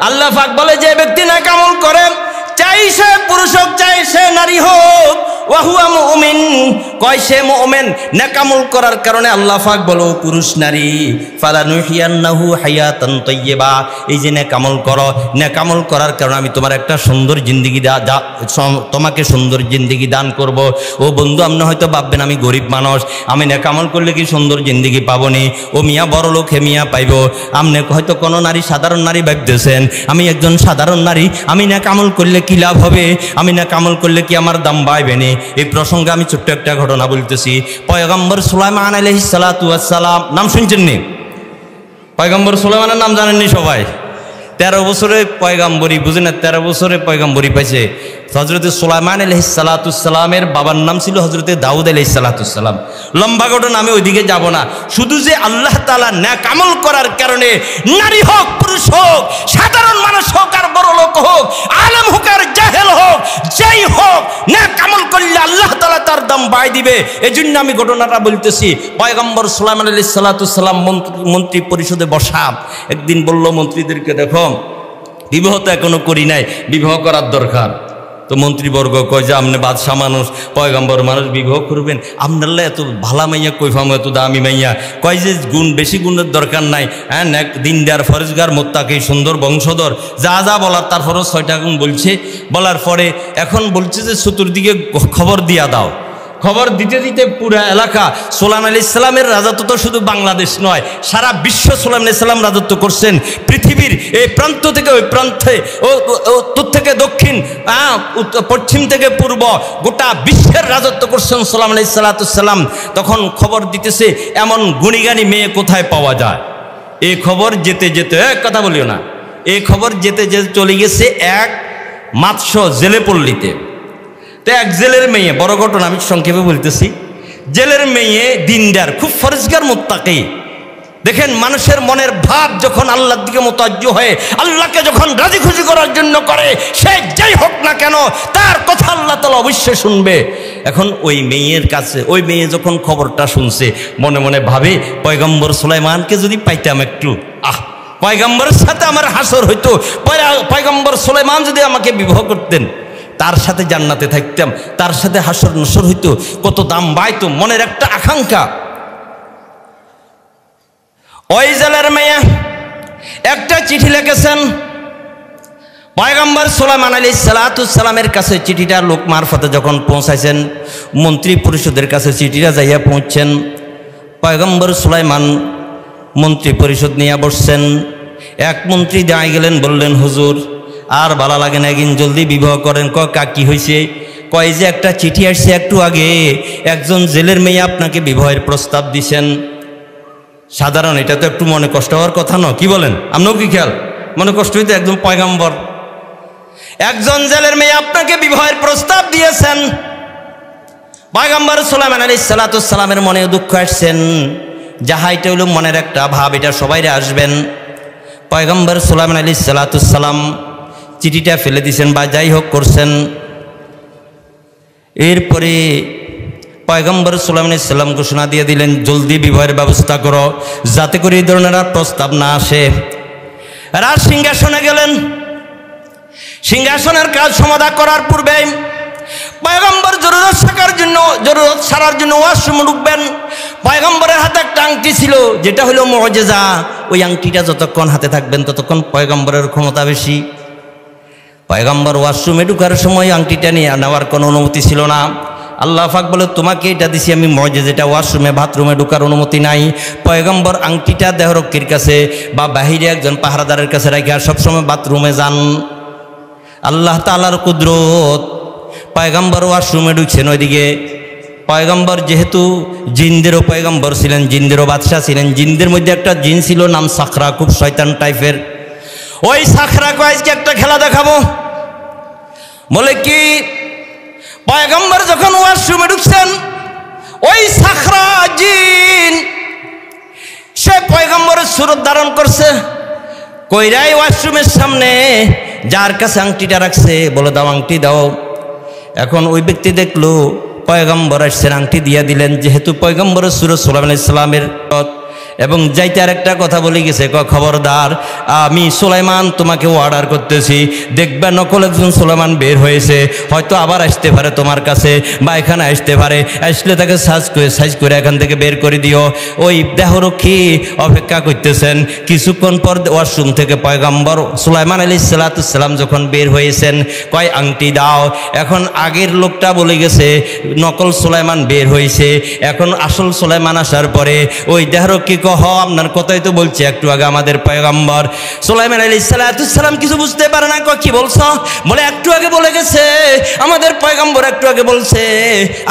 আল্লাহ পাক বলে, যে ব্যক্তি নেক আমল করে, চাই সে পুরুষ হোক চাই সে নারী হোক, ওয়াহুয়া মুমিন, কয় সে মুমিন, নেক আমল করার কারণে আল্লাহ পাক বলো পুরুষ নারী, ফালানুহিয়ান্নাহু হায়াতান তাইয়্যিবা, এই যে নেক আমল করো, নেক আমল করার কারণে আমি তোমার একটা সুন্দর জিন্দেগি তোমাকে সুন্দর জিন্দেগি দান করব। ও বন্ধু, আপনি হয়তো ভাববেন আমি গরিব মানুষ, আমি নেক আমল করলে কি সুন্দর জিন্দেগি পাবো নি? ও মিয়া বড় লোক, হে মিয়া পাইব। আপনি হয়তো কোনো নারী সাধারণ নারী ভাবতেছেন, আমি একজন সাধারণ নারী, আমি নেক আমল করলে কি লাভ হবে? আমি নেক আমল করলে কি আমার দাম বাড়বে না? এই প্রসঙ্গে আমি ছোট্ট একটা ঘটনা বলতেছি। পয়গম্বর সুলাইমান আলাইহিস সালাতু ওয়াস সালাম, নাম শুনছেন নি? পয়গম্বর সুলাইমানের নাম জানেননি সবাই? 13 বছরে পয়গম্বরী, বুঝেন না, 13 বছরে পয়গম্বরী পাইছে। হযরতে সুলাইমান আলাইহিস সালাতু ওয়াস সালামের বাবার নাম ছিল হযরতে দাউদ আলাইহিস সালাতু ওয়াস সালাম। লম্বা ঘটনা, আমি ওইদিকে যাব না। শুধু যে আল্লাহ তাআলা নেক আমল করার কারণে নারী হোক পুরুষ হোক, সাধারণ মানুষ হোক আর বড় লোক হোক, আলেম হোক আর জাহেল হোক, যেই হোক, নেক আমল করলে আল্লাহ তাআলা তার দাম বাড়াই দিবে। এজন্য আমি ঘটনাটা বলতেছি। পয়গম্বর সুলাইমান আলাইহিস সালাতু ওয়াস সালাম মন্ত্রী পরিষদে বসা, একদিন বলল মন্ত্রীদেরকে, দেখো বিবাহ তো এখনো করি নাই, বিবাহ করার দরকার। তো মন্ত্রীবর্গ কয় যে আপনি বাদশাহ মানুষ, পয়গম্বর মানুষ, বিবাহ করবেন, আপনার এত ভালা মাইয়া কই ফাম, এত দামি মাইয়া? কয় যে গুণ, বেশি গুণের দরকার নাই, হ্যাঁ, দিনদার ফরেজগার মোত্তাকি সুন্দর বংশধর, যা যা বলার, তারপরও 6টা গুণ বলছে। বলার পরে এখন বলছে যে চতুর্দিকে খবর দিয়া দাও। খবর দিতে দিতে পুরা এলাকা, সুলাইমান আলাইহিস সালামের রাজত্ব তো শুধু বাংলাদেশ নয়, সারা বিশ্ব সুলাইমান আলাইহিস সালাম রাজত্ব করছেন। পৃথিবীর এই প্রান্ত থেকে ওই প্রান্তে, উত্তর থেকে দক্ষিণ, পশ্চিম থেকে পূর্ব, গোটা বিশ্বের রাজত্ব করছেন সুলাইমান আলাইহিস সালাম। তখন খবর দিতেছে এমন গুণীগানী মেয়ে কোথায় পাওয়া যায়। এই খবর যেতে যেতে, কথা বলিও না, এই খবর যেতে যেতে চলে গেছে এক মাৎস্য জেলে পল্লীতে। তো এক জেলের মেয়ে, বড় ঘটনা আমি সংক্ষেপে বলতেছি। জেলের মেয়ে দিনদার, খুব ফরজগার মুত্তাকি। দেখেন, মানুষের মনের ভাব যখন আল্লাহর দিকে মোতাজ্জু হয়ে আল্লাহকে যখন রাজি খুশি করার জন্য করে, সে যাই হোক না কেন তার কথা আল্লাহ তাআলা অবশ্যই শুনবে। এখন ওই মেয়ের কাছে, ওই মেয়ে যখন খবরটা শুনছে, মনে মনে ভাবে, পয়গম্বর সুলাইমানকে যদি পাইতাম একটু, পয়গম্বরের সাথে আমার হাসর হইতো, পয়গম্বর সুলাইমান যদি আমাকে বিবাহ করতেন, তার সাথে জান্নাতে থাকতাম, তার সাথে হাসর নসর হইতো, কত দাম বাড়তো, মনের একটা আকাঙ্ক্ষা। ওই জেলের মেয়ে একটা চিঠি লিখেছেন পয়গম্বর সুলাইমান আলাইহিস সালামের কাছে। চিঠিটা লোক মারফতে যখন পৌঁছাইছেন, মন্ত্রী পরিষদের কাছে চিঠিটা যাইয়া পৌঁছছেন। পয়গম্বর সুলাইমান মন্ত্রী পরিষদ নিয়ে বসছেন। এক মন্ত্রী দাঁড়িয়ে গেলেন, বললেন, হুজুর আর ভালো লাগে না, একদিন জলদি বিবাহ করেন। কি হয়েছে? কয় যে একটা চিঠি আসছে একটু আগে, একজন জেলের মেয়ে আপনাকে বিবাহের প্রস্তাব দিছেন। সাধারণ, এটা তো একটু মনে কষ্ট হওয়ার কথা নয়, কি বলেন? আপনাও কি খেয়াল? মনে কষ্ট হইতে একদম পয়গম্বর, একজন জেলের মেয়ে আপনাকে বিবাহের প্রস্তাব দিয়েছেন। পয়গম্বর সুলাইমান আলাইহিস সালামের মনে দুঃখ আসছেন। যাহা এটা হইল মনের একটা ভাব, এটা সবাইরে আসবেন। পয়গম্বর সুলাইমান আলাইহিস সালাম চিঠিটা ফেলে দিয়েছেন বা যাই হোক করছেন। এরপরে পয়গম্বর সুলাইমান আলাইহিস সালাম ঘোষণা দিয়ে দিলেন, জলদি বিবাহের ব্যবস্থা করো, যাতে করে এই ধরনের প্রস্তাব না আসে। রাজ সিংহাসনে গেলেন। সিংহাসনের কাজ সমাধা করার পূর্বে পয়গম্বর জরুরত সারার জন্য ওয়াশরুমে ঢুকবেন। পয়গম্বরের হাতে একটা আংটি ছিল, যেটা হলো মুজিজা। ওই আংটিটা যতক্ষণ হাতে থাকবেন ততক্ষণ পয়গম্বরের ক্ষমতা বেশি। পয়গম্বর ওয়াশরুমে ঢুকার সময় আংটিটা নিয়ে নেওয়ার কোনো অনুমতি ছিল না। আল্লাহ পাক বলে, তোমাকে এটা দিছি আমি মুজিজা, ওয়াশরুমে বাথরুমে ঢুকার অনুমতি নাই। পয়গম্বর আংটিটা দেহরক্ষীর কাছে বা বাহিরে একজন পাহারাদারের কাছে রেখে সবসময় বাথরুমে যান। আল্লাহ তাআলার কুদরত, পয়গম্বর ওয়াশরুমে ঢুকছেন। ওইদিকে পয়গম্বর যেহেতু জিনদেরও পয়গম্বর ছিলেন, জিনদেরও বাদশাহ ছিলেন, জিনদের মধ্যে একটা জিন ছিল নাম সাখরা, খুব শয়তান টাইপের। ওই সাখরাকে আজকে একটা খেলা দেখাবো। বলে কি, পয়গম্বর যখন ওয়াশরুমে ঢুকছেন, ওই সাখরা জিন সে পয়গম্বরের সুরত ধারণ করছে। কইরাই ওয়াশরুমের সামনে যার কাছে আংটিটা রাখছে, বলে দাও আংটি দাও। এখন ওই ব্যক্তি দেখলো পয়গম্বর আসছেন, আংটি দিয়া দিলেন। যেহেতু পয়গম্বরের সুরত সুলাইমান আলাইহিস সালামের এবং যাইতে আর একটা কথা বলে গেছে, খবরদার আমি সুলাইমান তোমাকে অর্ডার করতেছি, দেখবে নকল একজন সুলাইমান বের হয়েছে, হয়তো আবার আসতে পারে তোমার কাছে বা এখানে আসতে পারে, আসলে তাকে সাইজ করে এখান থেকে বের করে দিও। ওই দেহরক্ষী অপেক্ষা করতেছেন। কিছুক্ষণ পর ওয়াশরুম থেকে পয়গম্বর সুলাইমান আলাইহিস সালাম যখন বের হয়েছেন, কয় আংটি দাও। এখন আগের লোকটা বলে গেছে নকল সুলাইমান বের হয়েছে, এখন আসল সুলাইমান আসার পরে ওই দেহরক্ষী আপনার কথাই তো বলছে একটু আগে আমাদের পয়গম্বর সুলাইমান আলাইহিস সালাম কিছু বুঝতে পারে না। কি বলছো? বলে একটু আগে বলে গেছে আমাদের পয়গম্বর, একটু আগে বলছে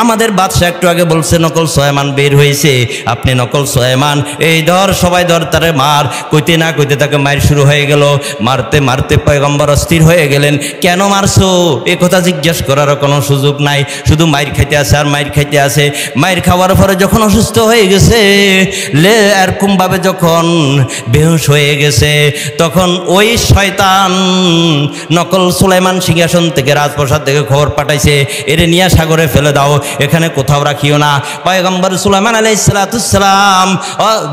আমাদের বাদশা, একটু আগে বলছে নকল সুলাইমান বের হয়েছে। আপনি নকল সুলাইমান, এই ধর সবাই ধর তারে মার। কইতে না কইতে তাকে মার শুরু হয়ে গেল। মারতে মারতে পয়গম্বর অস্থির হয়ে গেলেন। কেন মারছো এ কথা জিজ্ঞেস করার কোনো সুযোগ নাই, শুধু মাইর খাইতে আছে আর মাইর খাইতে আছে। মাইর খাওয়ার পরে যখন অসুস্থ হয়ে গেছে, এরকমভাবে যখন বেহুশ হয়ে গেছে, তখন ওই শয়তান নকল সুলাইমান সিংহাসন থেকে রাজপ্রাসাদ থেকে খবর পাঠাইছে, এরে নিয়ে সাগরে ফেলে দাও, এখানে কোথাও রাখিও না। পয়গম্বর সুলাইমান আলাইহিস সালাম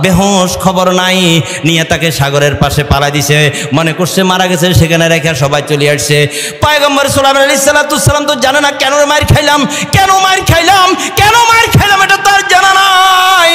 বেহুশ, খবর নাই, নিয়ে তাকে সাগরের পাশে পালাই দিছে। মনে করছে মারা গেছে, সেখানে রেখে সবাই চলে আসছে। পয়গম্বর সুলাইমান আলাইহিস সালাম তো জানে না কেন মার খাইলাম, কেন মার খাইলাম, কেন মার খাইলাম, এটা তার জানা নাই।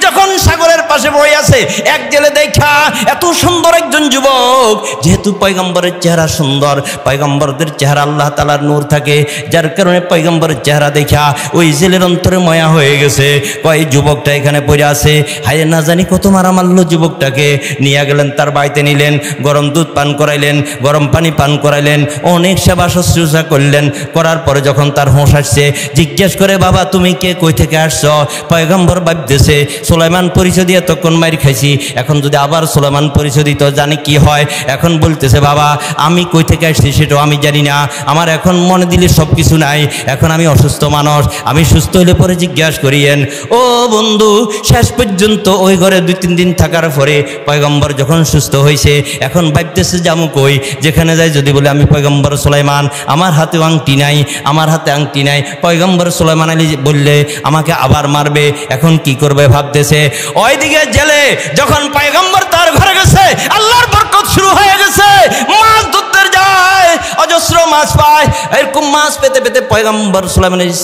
যখন সাগরের পাশে বই আছে, এক জেলে দেখা এত সুন্দর একজন যুবক, যেহেতু পয়গম্বরের চেহারা সুন্দর, পয়গম্বরদের চেহারা আল্লাহ তাআলার নূর থাকে, যার কারণে পয়গম্বরের চেহারা দেখা ওই জেলের অন্তরে মায়া হয়ে গেছে। কয় যুবকটা এখানে পড়ে আছে, হায় না জানি কত মারা মারলো। যুবকটাকে নিয়ে গেলেন, তার বাড়িতে নিলেন, গরম দুধ পান করাইলেন, গরম পানি পান করাইলেন, অনেক সেবা শুশ্রূষা করলেন। করার পরে যখন তার হোঁশ আসছে, জিজ্ঞেস করে বাবা তুমি কে, কই থেকে আসছো? পয়গম্বর ভাবতেছে সুলাইমান পরিচয় দিয়ে তখন মাইর খাইছি, এখন যদি আবার সুলাইমান পরিচয় দিত জানি কি হয়। এখন বলতেছে বাবা আমি কই থেকে আসছি সেটাও আমি জানি না, আমার এখন মনে দিলে সব কিছু নাই, এখন আমি অসুস্থ মানুষ, আমি সুস্থ হইলে পরে জিজ্ঞাসা করিয়েন। ও বন্ধু, শেষ পর্যন্ত ওই ঘরে 2-3 দিন থাকার পরে পয়গম্বর যখন সুস্থ হয়েছে, এখন ভাবতেছে যামু কই, যেখানে যাই যদি বলে আমি পয়গম্বর সুলাইমান, আমার হাতে আংটি নাই, আমার হাতে আংটি নাই। পয়গম্বর সুলাইমান আলী বললে আমাকে আবার মারবে, এখন কি করবে ভাবতেছে। ওইদিকে জেলে যখন পয়গম্বর তার ঘরে গেছে, আল্লাহর বরকত শুরু হয়ে গেছে, মাছ ধরতে যায়, অজস্র মাছ পায়। এরকম মাছ পেতে পেতে পয়গম্বর সুলাইমান আলাইহিস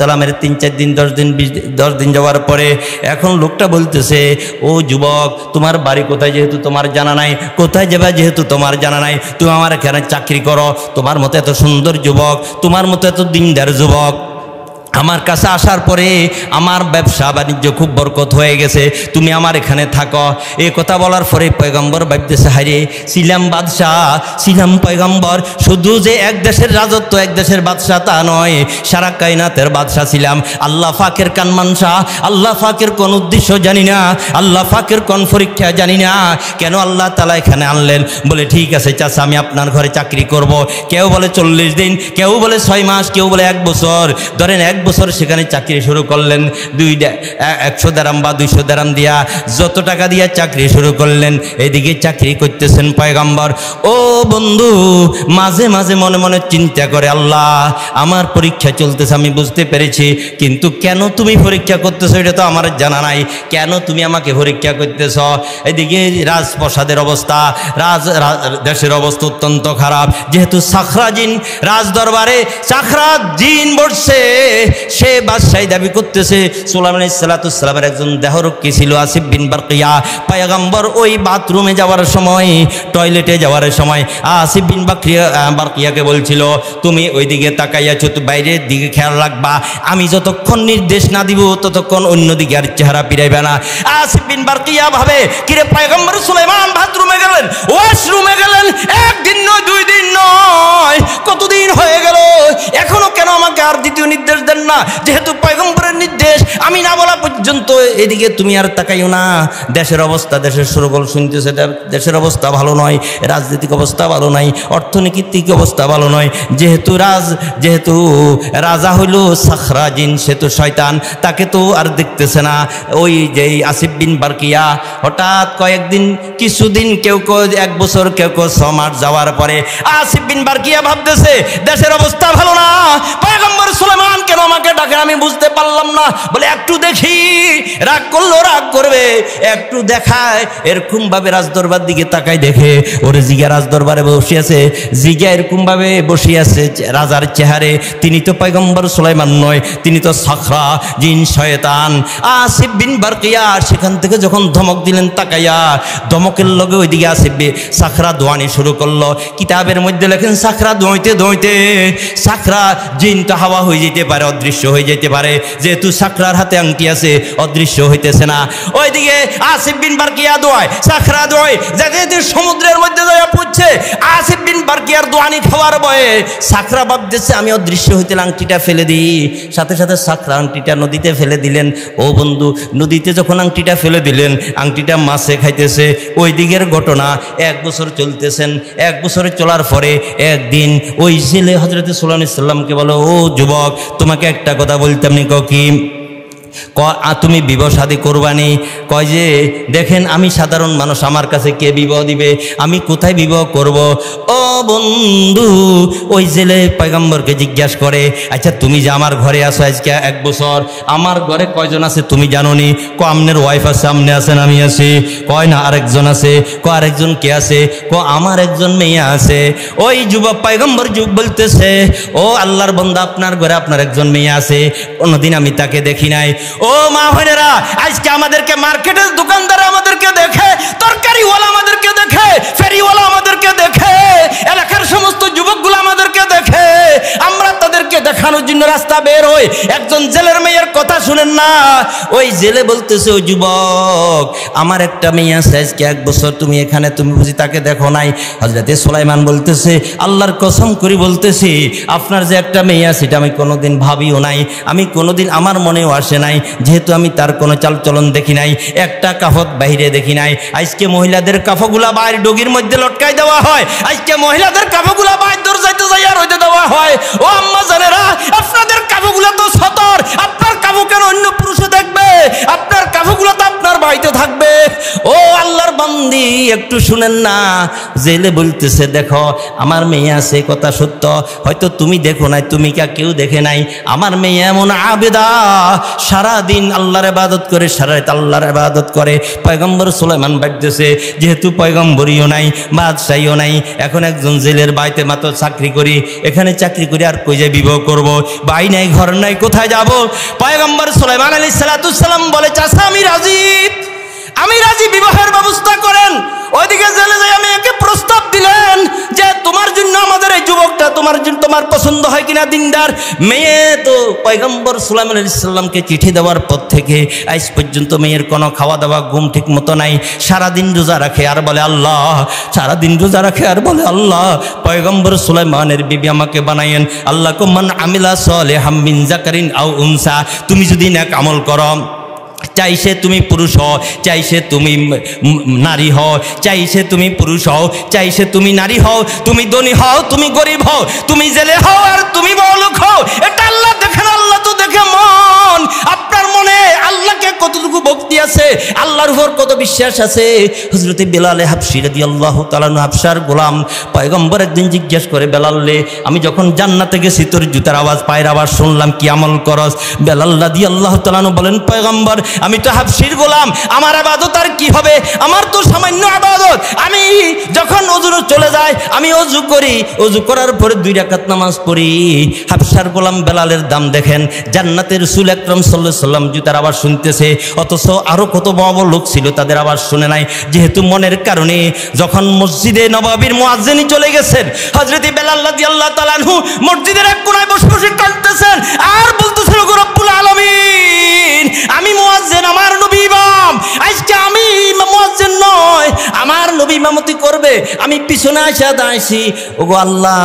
সালামের 3-4 দিন 10 দিন যাওয়ার পরে এখন লোকটা বলতেছে, ও যুবক তোমার বাড়ি কোথায় যেহেতু তোমার জানা নাই, কোথায় যাবে যেহেতু তোমার জানা নাই, তুমি আমার এখানে চাকরি করো, তোমার মতো এত সুন্দর যুবক, তোমার মতো এত দিনদার যুবক আমার কাছে আসার পরে আমার ব্যবসা বাণিজ্য খুব বরকত হয়ে গেছে, তুমি আমার এখানে থাকো। এই কথা বলার পরে পয়গম্বর ভাবতেছে হায়রে ছিলাম বাদশাহ, ছিলাম পয়গম্বর, শুধু যে এক দেশের রাজত্ব এক দেশের বাদশাহ তা নয়, সারা কায়নাতের বাদশাহ ছিলাম। আল্লাহ পাকের কানমানসা, আল্লাহ পাকের কোন উদ্দেশ্য জানি না, আল্লাহ পাকের কোন পরীক্ষা জানি না, কেন আল্লাহ তাআলা এখানে আনলেন। বলে ঠিক আছে চাচা আমি আপনার ঘরে চাকরি করব। কেউ বলে 40 দিন, কেউ বলে 6 মাস, কেউ বলে 1 বছর, ধরেন 1 বছর সেখানে চাকরি শুরু করলেন। 100 দিরহাম বা 200 দিরহাম দিয়া যত টাকা দিয়া চাকরি শুরু করলেন, এদিকে চাকরি করতেছেন পয়গম্বর। ও বন্ধু, মাঝে মাঝে মনে মনে চিন্তা করে, আল্লাহ আমার পরীক্ষা চলতেছে, আমি বুঝতে পেরেছি, কিন্তু কেন তুমি পরীক্ষা করতেছো এটা তো আমার জানা নাই, কেন তুমি আমাকে পরীক্ষা করতেছ? এদিকে রাজপ্রাসাদের অবস্থা, দেশের অবস্থা অত্যন্ত খারাপ, যেহেতু সাখরা জিন রাজ দরবারে সাখরা জিন বসছে, সে বাদশাহী দাবি করতেছে। সুলাইমান আলাইহিস সালামের একজন দেহরক্ষী ছিল আসিফ বিন বারকিয়া। পয়গম্বর ওই বাথরুমে যাওয়ার সময়, টয়লেটে যাওয়ার সময় আসিফ বিন বারকিয়াকে বলছিল, তুমি ওইদিকে তাকাইয়াছো, তো বাইরের দিকে খেয়াল রাখবা, আমি যতক্ষণ নির্দেশ না দিব ততক্ষণ অন্যদিকে আর চেহারা ফিরাইবে না। আসিফ বিন বারকিয়া ভাবে, কিরে পয়গম্বর সুলাইমান বাথরুমে গেলেন, ওয়াশরুমে গেলেন, একদিন নয় 2 দিন নয়, কতদিন হয়ে গেল, এখনো কেন আমাকে আর দ্বিতীয় নির্দেশ দেন না? যেহেতু পয়গম্বরের নির্দেশ, আমি না বলা পর্যন্ত এদিকে তুমি আর তাকাইও না। দেশের অবস্থা, দেশের সরগোল শুনতেছে, দেশের অবস্থা ভালো নয়, রাজনৈতিক অবস্থা ভালো নয়, অর্থনৈতিক অবস্থা ভালো নয়। যেহেতু রাজা হইল সাখরা জিন, সে তো শয়তান, তাকে তো আর দেখতেছে না। ওই যে আসিফ বিন বারকিয়া হঠাৎ কয়েকদিন, কিছুদিন, কেউ 1 বছর, কেউ 6 মাস যাওয়ার পরে আসিফ বিন বারকিয়া ভাবতেছে দেশের অবস্থা ভালো না, পয়গম্বর সুলাইমান কেন আমাকে ডাকে আমি বুঝতে পারলাম না। বলে একটু দেখি, রাগ করলো, রাগ করবে, একটু দেখায়, এরকম ভাবে রাজদরবার দিকে তাকাই, দেখে ওরে জিগা রাজদরবারে বসে আছে, জিগা এরকম ভাবে বসে আছে রাজার চেহারে, তিনি তো পয়গম্বর সুলাইমান নয়, তিনি তো সাখরা জিন শয়তান। আসিফ বিন বারকিয়া সেখান থেকে যখন ধমক দিলেন তাকাইয়া, ধমকের লগে ওইদিকে আসিফ সাখরা দোয়ানি শুরু করলো। কিতাবের মধ্যে লেখেন সাখরা দোয়াইতে দোয়াইতে সাখরা জিনটা হাওয়া হয়ে যেতে পারে, অদৃশ্য হয়ে যেতে পারে, যেহেতু সাখরার হাতে আংটি আছে, অদৃশ্য হইতেছে না। ওইদিকে আসিফ বিন বারকিয়া দোয়ায়, সাখরা দোয়ায়, যাতে সমুদ্রের মধ্যে যাওয়া পড়ছে। আসিফ বিন বারকিয়ার দোয়ানি খাওয়ার ভয়ে সাখরা ভাবতেছে আমি অদৃশ্য হইতে আংটিটা ফেলে দিই, সাথে সাথে সাখরা আংটিটা নদীতে ফেলে দিলেন। ও বন্ধু, নদীতে যখন আংটিটা ফেলে দিলেন, আংটিটা মাছে খাইতেছে। ওই দিকের ঘটনা 1 বছর চলতেছেন। 1 বছরে চলার পরে একদিন ওই ছেলে হযরত সুলাইমান আলাইহিস সালামকে বলো, ও যুবক, তোমাকে একটা কথা বলতাম নি, কি তুমি বিবাহ শাদী করবানি? কয় যে দেখেন আমি সাধারণ মানুষ, আমার কাছে কে বিবাহ দিবে, আমি কোথায় বিবাহ করব? ও বন্ধু, ওই জেলে পয়গম্বরকে জিজ্ঞাসা করে, আচ্ছা তুমি যে আমার ঘরে আসো আজকে 1 বছর, আমার ঘরে কয়জন আছে তুমি জানো নি? আপনার ওয়াইফ আছে, সামনে আছেন, আমি আছি। কয় না আরেকজন আছে। আরেকজন কে আছে? আমার একজন মেয়ে আছে। ওই যুবক পয়গম্বর বলতেছে, ও আল্লাহর বান্দা, আপনার ঘরে আপনার একজন মেয়ে আছে, কোনোদিন আমি তাকে দেখি নাই। ও মা বোনেরা, আজকে আমাদেরকে মার্কেটের দোকানদার আমাদেরকে দেখে, তরকারিওয়ালা আমাদেরকে দেখে, ফেরিওয়ালা আমাদেরকে দেখে, এলাকার সমস্ত যুবকগুলো আমাদেরকে দেখে, আমরা তাদেরকে দেখানোর জন্য রাস্তা বের হই। একজন জেলের মেয়ের কথা শুনেন না, ওই জেলে বলতেছে, ওই যুবক, আমার একটা মেয়ে আছে, আজকে 1 বছর তুমি এখানে, তুমি বুঝি তাকে দেখো নাই? হযরত সুলাইমান বলতেছে, আল্লাহর কসম করি বলতেছি, আপনার যে একটা মেয়ে আছে এটা আমি কোনোদিন ভাবিও নাই, আমি কোনোদিন আমার মনেও আসে নাই, যেহেতু আমি তার কোনো চালচলন দেখি নাই, একটা কাফত বাইরে দেখি নাই। আজকে মহিলাদের কাফগুলা বাইরে ডগির মধ্যে লটকাই দেওয়া হয়, আজকে মহিলাদের কাফগুলা বাইরে দরজাইতে যাইয়া রইতে দেওয়া হয়। ও আম্মা জানেরা, আপনাদের কাফগুলা তো সতর, আপনার কাফু কেন অন্য পুরুষে দেখবে? আপনার কাফগুলা তো আপনার বাড়িতে থাকবে। ও আল্লাহর বান্দি, একটু শুনেন না। জেলে বলতেছে, দেখো আমার মেয়ে আছে, কথা সত্য, হয়তো তুমি দেখো নাই, তুমি কেউ দেখে নাই, আমার মেয়ে এমন আবেদা, সারাদিন আল্লাহর ইবাদত করে, সারা রাত আল্লাহর ইবাদত করে। পয়গম্বর সুলাইমান ভাবতেছে, যেহেতু পয়গম্বরীও নাই, বাদশাহীও নাই, এখন একজন জেলের বাড়িতে মাত্র চাকরি করি, এখানে চাকরি করে আর কই যায় বিবাহ করব? বাড়ি নাই, ঘর নাই, কোথায় যাব? পয়গম্বর সুলাইমান আলাইহিস সালাম বলে, চাচা আমি রাজি, বিবাহের ব্যবস্থা করেন। ওইদিকে জেলে যাই আমি একে প্রস্তাব দিলেন যে তোমার জন্য আমাদের এই যুবকটা, তোমার পছন্দ হয় কিনা দিনদার মেয়ে? তো পয়গম্বর সুলাইমান আলাইহিস সালামকে চিঠি দেওয়ার পর থেকে আজ পর্যন্ত মেয়ের কোনো খাওয়া দাওয়া, ঘুম ঠিক মতো নাই, সারাদিন রোজা রাখে আর বলে আল্লাহ, সারাদিন রোজা রাখে আর বলে আল্লাহ, পয়গম্বর সুলাইমানের বিবি আমাকে বানাইয়েন। আল্লাহ মান আমিলা সালিহাম মিন যাকারিন আও উনসা, তুমি যদি নেক আমল করো, চাই সে তুমি পুরুষ হও, চাই সে তুমি নারী হও, চাই সে তুমি পুরুষ হও, চাই সে তুমি নারী হও, তুমি ধনী হও, তুমি গরিব হও, তুমি জেলে হও আর তুমি বড়লোক হও, এটা আল্লাহ দেখেন, আল্লাহ তো দেখে আছে, আল্লাহর উপর কত বিশ্বাস আছে। হযরতে বেলাল হাবশী রাদিয়াল্লাহু তাআলা হাবশার গোলাম পয়গম্বর একদিন জিজ্ঞেস করে, বেলালে আমি যখন জান্নাতে গেছি তোর জুতার আওয়াজ পায়ের আওয়াজ শুনলাম, কি আমল করস? বেলাল রাদিয়াল্লাহু তাআলা বলেন, পয়গম্বর আমি তো হাবশীর গোলাম, আমার ইবাদত আর কি হবে, আমার তো সামান্য ইবাদত। আমি যখন ওযু চলে যায় আমি ওযু করি, ওযু করার পরে 2 রাকাত নামাজ পড়ি। হাবশার গোলাম বেলালের দাম দেখেন, জান্নাতের রাসূল আকরাম সাল্লাল্লাহু আলাইহি সাল্লাম জুতার আওয়াজ শুনতেছে, অথচ আরো কত বড় বড় লোক ছিল তাদের আওয়াজ শুনে নাই। যেহেতু মনের কারণে যখন মসজিদে নববীর মুয়াজ্জিন চলে গেছেন, হযরত বেলাল রাদিয়াল্লাহু তাআলা আনহু মসজিদের এক কোণায় বসে বসে কাঁদতেছেন আর বলতেছেন, ওগো রব্বুল আলামিন, আমি মুয়াজ্জিন, আমার নবী ইমাম, আজকে আমি মুয়াজ্জিন নয়, আমার নবী ইমামতি করবে, আমি পিছনে আসা দাঁড়াইছি। ওগো আল্লাহ,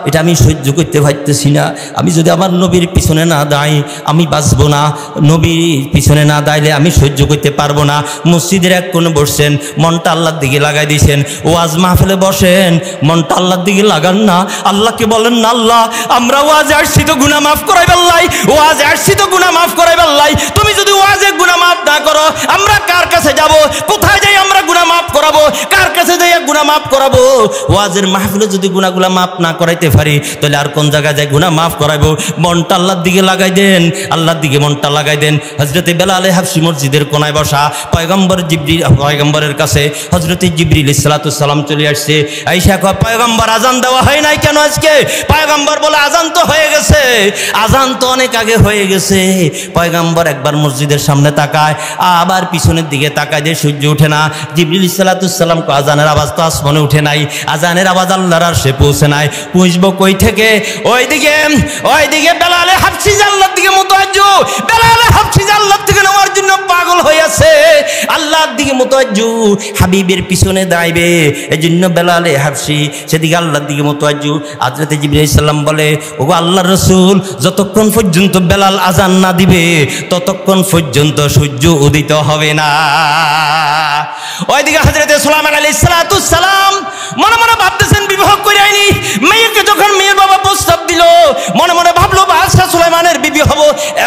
এটা আমি সহ্য করতে পারতেছি না, আমি যদি আমার নবীর পিছনে না দাঁড়াই আমি বাঁচবো না, নবীর পিছনে না দাঁড়াইলে আমি সহ্য করতে পারবো না। মসজিদের এক কোণে বসছেন, মনটা আল্লাহর দিকে লাগাই দিয়েছেন। ওয়াজ মাহফিলে বসেন, মনটা আল্লাহর দিকে লাগান না, আল্লাহকে বলেন না, আল্লাহ আমরা ওয়াজে আসছি তো গুনাহ মাফ করাই আল্লাহ, ওয়াজে আসছি তো গুনাহ মাফ করাই আল্লাহ, তুমি যদি ওয়াজে গুনাহ মাফ না করো আমরা কার কাছে যাব, কোথায় যাই আমরা গুনাহ মাফ করাবো, কার কাছে যাই গুনাহ মাফ করাবো? ওয়াজের মাহফিলে যদি গুনাহগুলা মাফ না করাইতে পারি তাহলে আর কোন জায়গায় যাই গুনাহ মাফ করাইবো? মনটা আল্লাহর দিকে লাগাই দেন, আল্লাহর দিকে মনটা লাগাই দেন। হযরতে বেলাল হাবশী মসজিদের কোণায় বসা, পয়গম্বর জিবরিল, পয়গম্বরের কাছে হযরতে জিবরিল আলাইহিস সালাতু সালাম চলে আসছে। আয়েশা কয়, পয়গম্বর আজান দেওয়া হয় নাই কেন আজকে? পয়গম্বর বলে, আজান তো হয়ে গেছে, আজান তো অনেক আগে হয়ে গেছে। পয়গম্বর একবার মসজিদের সামনে তাকায়, আবার পিছনের দিকে তাকায়, দিয়ে সূর্য ওঠে না। জিবরিল আলাইহিস সালাতু সালাম কয়, আজানের আওয়াজ তো আসমানে উঠে নাই, আজানের আওয়াজ আল্লাহর আরশে পৌঁছে নাই, পৌঁছবো কই থেকে? ওইদিকে বেলাল হাবশী আল্লাহর দিকে মুতাওয়াজ্জু, বেলাল হাবশী আল্লাহর দিকে নেওয়ার জন্য পাগল হয়ে আছে, আল্লাহর দিকে মুতাওয়াজ্জু, হাবিবের পিছনে দাঁড়াইবে, এজন্য বেলাল হাবশী সেদিকে আল্লাহর দিকে মুতাওয়াজ্জু। হযরত জিবরিল আলাইহিস সালাম বলে, ওগো আল্লাহর রাসূল, যতক্ষণ পর্যন্ত বেলাল আজান না দিবে ততক্ষণ পর্যন্ত সূর্য উদিত হবে না। ওইদিকে হযরত সুলাইমান আলাইহিস সালাতু সালাম মনে মনে ভাবতেছেন, বিবাহ করে আইনি মেয়েকে, যখন মেয়ের বাবা প্রস্তাব দিল মনে মনে ভাবলো বাদশা সুলাইমানের বিবি হব।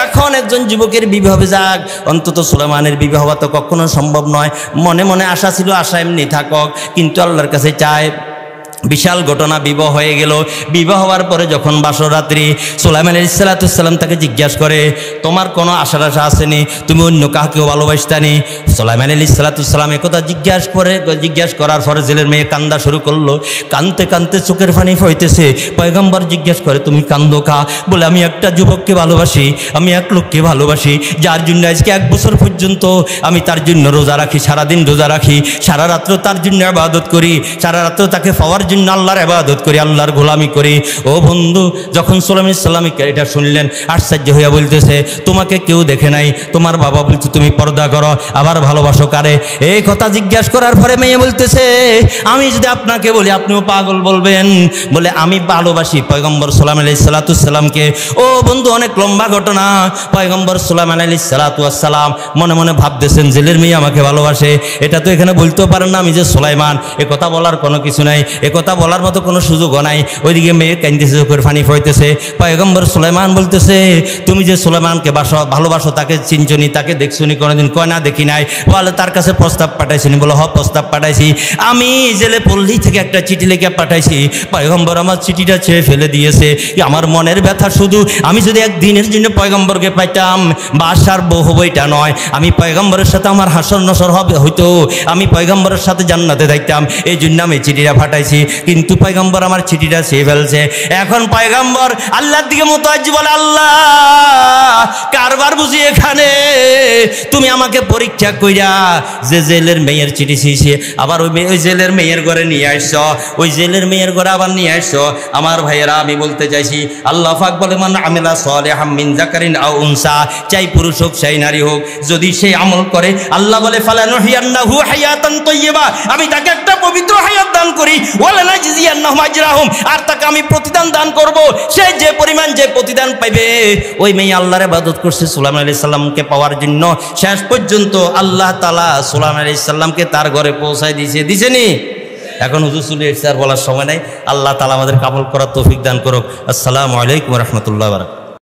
এখন একজন যুবকের বিবি হবে, যাক অন্তত সুলাইমানের বিবি হওয়া তো কখনো সম্ভব নয়। মনে মনে আশা ছিল, আশা এমনি থাকক, কিন্তু আল্লাহর কাছে চায়। বিশাল ঘটনা, বিবাহ হয়ে গেল। বিবাহ হওয়ার পরে যখন বাসর রাত্রি, সুলাইমান আলাইহিস সালাতু সালাম তাকে জিজ্ঞাসা করে, তোমার কোনো আশা আসেনি, তুমি অন্য কাউকেও ভালোবাসতানি? সুলাইমান আলাইহিস সালাতু সালাম একথা জিজ্ঞাসা করার পরে জেলের মেয়ে কান্দা শুরু করলো। কাঁদতে কাঁদতে চোখের পানি হইতেছে। পয়গম্বর জিজ্ঞাসা করে, তুমি কান্দো কা? বলে, আমি একটা যুবককে ভালোবাসি, আমি এক লোককে ভালোবাসি, যার জন্য আজকে 1 বছর পর্যন্ত আমি তার জন্য রোজা রাখি, সারাদিন রোজা রাখি, সারা রাত্র তার জন্য ইবাদত করি, সারা রাত্র তাকে পাওয়ার জন্য আল্লাহর ইবাদত করি, আল্লাহর গোলামি করি। ও বন্ধু, যখন সুলাইমান সালাম এটা শুনলেন আশ্চর্য হইয়া বলতেছে, তোমাকে কেউ দেখে নাই, তোমার বাবা বলছে তুমি পর্দা করো, আবার ভালোবাসো কারে? এই কথা জিজ্ঞাসা করার পরে মেয়ে বলতেছে, আমি যদি আপনাকে বলি আপনিও পাগল বলবেন। বলে, আমি ভালোবাসি পয়গম্বর সুলাইমান আলাইহিস সালাতু সালামকে। ও বন্ধু, অনেক লম্বা ঘটনা। পয়গম্বর সুলাইমান আলাইহিস সালাতু সালাম মনে মনে ভাবতেছেন, জেলের মেয়ে আমাকে ভালোবাসে, এটা তো এখানে বলতেও পারেন না আমি যে সুলাইমান, এ কথা বলার কোনো কিছু নাই, কথা বলার মতো কোনো সুযোগও নাই। ওইদিকে মেয়ে কাঁদতেছে, চোখের পানি হইতেছে। পয়গম্বর সুলাইমান বলতেছে, তুমি যে সুলাইমানকে ভালোবাসো, তাকে চিনছনি, তাকে দেখছনি কোনোদিন? কয় না, দেখি নাই। বলে, তার কাছে প্রস্তাব পাঠাইছিনি? বলো, হ প্রস্তাব পাঠাইছি, আমি জেলে পল্লী থেকে একটা চিঠি লিখে পাঠাইছি, পয়গম্বর আমার চিঠিটা ছেড়ে ফেলে দিয়েছে। আমার মনের ব্যথা শুধু, আমি যদি একদিনের জন্য পয়গম্বরকে পাইতাম, বাসার বউ হবো এটা নয়, আমি পয়গম্বরের সাথে আমার হাসর নসর হবে হইতো, আমি পয়গম্বরের সাথে জান্নাতে থাকতাম, এই জন্য আমি চিঠিটা পাঠাইছি। কিন্তু পয়গম্বর আমার চিঠিটা ছেড়ে ফেলছে। এখন পয়গম্বর আল্লাহর দিকে মুতাওয়াজ্জি, বলে, আল্লাহ কারবার বুঝি এখানে, তুমি আমাকে পরীক্ষা কইরা যে জেলের মেয়ের চিঠি ছিঁড়ছে আবার ওই জেলের মেয়ের ঘরে নিয়ে আসছো, ওই জেলের মেয়ের ঘরে আবার নিয়ে আসছো। আমার ভাইয়েরা, আমি বলতে চাইছি, আল্লাহ পাক বলে, মান আমিলা সালিহাম মিন যাকারিন আও উনসা, চাই পুরুষ হোক চাই নারী হোক, যদি সে আমল করে আল্লাহ বলে, ফালানুহিয়ান্নাহু হায়াতান তাইয়্যিবা, আমি তাকে একটা পবিত্র হায়াত দান করি, ওয়ালা নাজিজিয়ান্নাহুম আজরাহুম, আর তাকে আমি প্রতিদান দান করব, সে যে পরিমাণ যে প্রতিদান পাইবে। ওই মেয়ে আল্লাহর ইবাদত করছে সুলাইমান আলাইহিস সালামকে পাওয়ার জন্য, শেষ পর্যন্ত আল্লাহ তাআলা সুলাইমান আলাইহিস সালামকে তার ঘরে পৌঁছায় দিছেনি। এখন হুজুর চলে এসেছে, আর বলার সময় নাই। আল্লাহ তাআলা আমাদের কাবুল করার তৌফিক দান করুক। আসসালামু আলাইকুম ওয়া রাহমাতুল্লাহি ওয়া বারাকাতুহু।